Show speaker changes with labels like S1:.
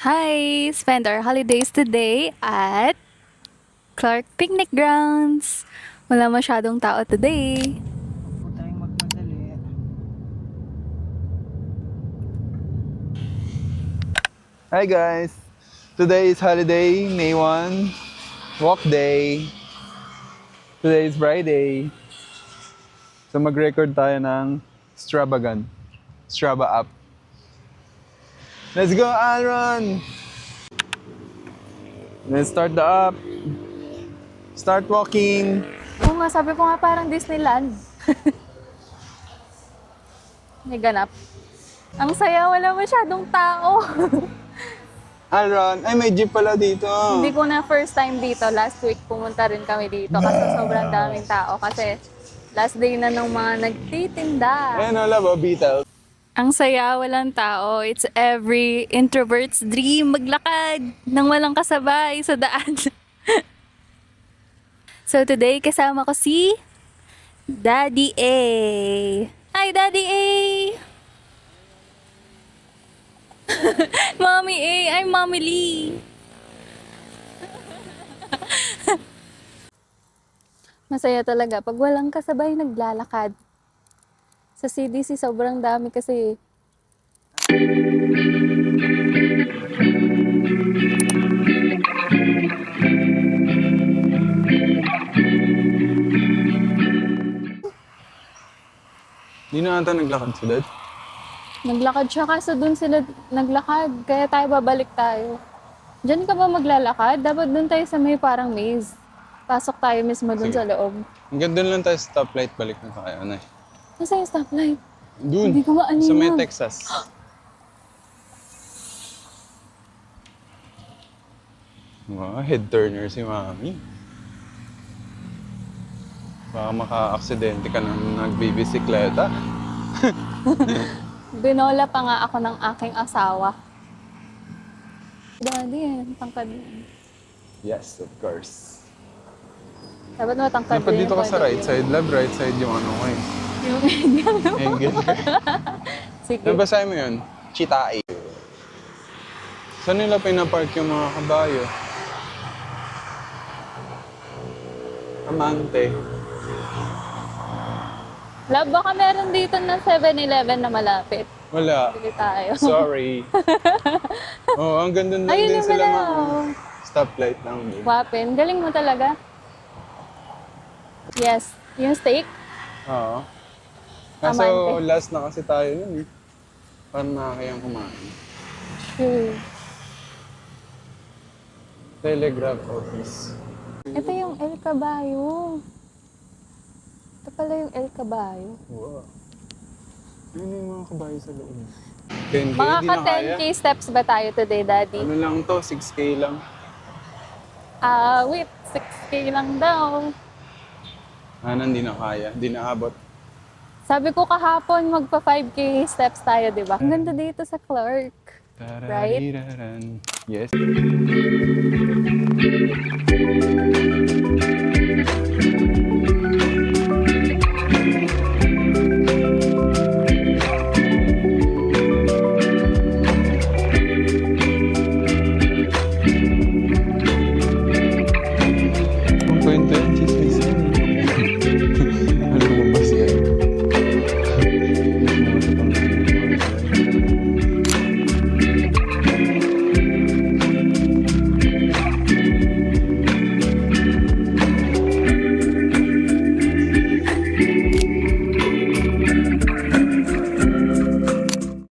S1: Hi! Spend our holidays today at Clark Picnic Grounds. Wala masyadong tao today.
S2: Huwag po tayong magmadali.
S3: Hi guys! Today is holiday, May 1, walk day. Today is Friday. So mag-record tayo ng Strava app. Let's go, Aaron! Let's start the app. Start walking.
S1: Oo nga, sabi ko nga parang Disneyland. May ganap. Ang saya, wala masyadong tao.
S3: Aaron, ay may jeep pala dito.
S1: Hindi ko na first time dito. Last week pumunta rin kami dito kasi sobrang daming tao. Kasi last day na nung mga nagtitinda.
S3: Ayun, wala ba, Beatles?
S1: Ang saya, walang tao. It's every introvert's dream maglakad nang walang kasabay sa daan. So today, kasama ko si Daddy A. Hi, Daddy A! Mommy A, I'm Mommy Lee. Masaya talaga pag walang kasabay naglalakad. Sa CDC, sobrang dami kasi.
S3: Di na ata naglakad si Dad.
S1: Naglakad siya kaso dun sila naglakad. Kaya tayo babalik tayo. Diyan ka ba maglalakad? Dapat dun tayo sa may parang maze. Pasok tayo mismo dun
S3: Sige.
S1: sa loob.
S3: Hanggang doon lang tayo sa stoplight, balik na tayo. Ano eh?
S1: Nasa yung stoplight?
S3: Doon,
S1: Hindi ko maaninag.
S3: sa may Texas. Wow, head turner si Mami. Baka maka-aksidente ka nang nagbibisikleta.
S1: Binola pa nga ako ng aking asawa. Daddy, tangkad mo.
S3: Yes, of course.
S1: Dapat matangkad
S3: Dapat
S1: din
S3: dito ka
S1: yung
S3: sa
S1: pwede
S3: right
S1: yun.
S3: side, left right side yung ano ko eh.
S1: Yung
S3: Angle.
S1: Sige.
S3: Nabasahin mo yun? Chitae. Saan nila pinapark yung mga kabayo? Amante.
S1: Love, baka meron dito ng 7-Eleven na malapit.
S3: Wala.
S1: Bili tayo.
S3: Sorry. Oh, ang ganda lang
S1: Ayun
S3: din
S1: yung
S3: sila
S1: pala,
S3: mga
S1: oh.
S3: stoplight lang din.
S1: Wapin. Galing mo talaga. Yes. Yung steak.
S3: Oo. Kaso
S1: Amante.
S3: last na kasi tayo nun eh. Parang nakakayang kumain.
S1: True.
S3: Telegraph office.
S1: Ito yung El Caballo. Ito pala yung El Caballo.
S3: Wow. Ano yung mga kabayo sa loob? 10K,
S1: Mga
S3: di
S1: ka
S3: na kaya.
S1: 10K steps ba tayo today, Daddy?
S3: Ano lang to, 6K lang.
S1: Wait. 6K lang daw.
S3: Hindi na kaya, di na abot.
S1: Sabi ko kahapon, magpa 5K steps tayo, di ba? Ang ganda dito sa Clark. Right?
S3: Tarariraran. Yes.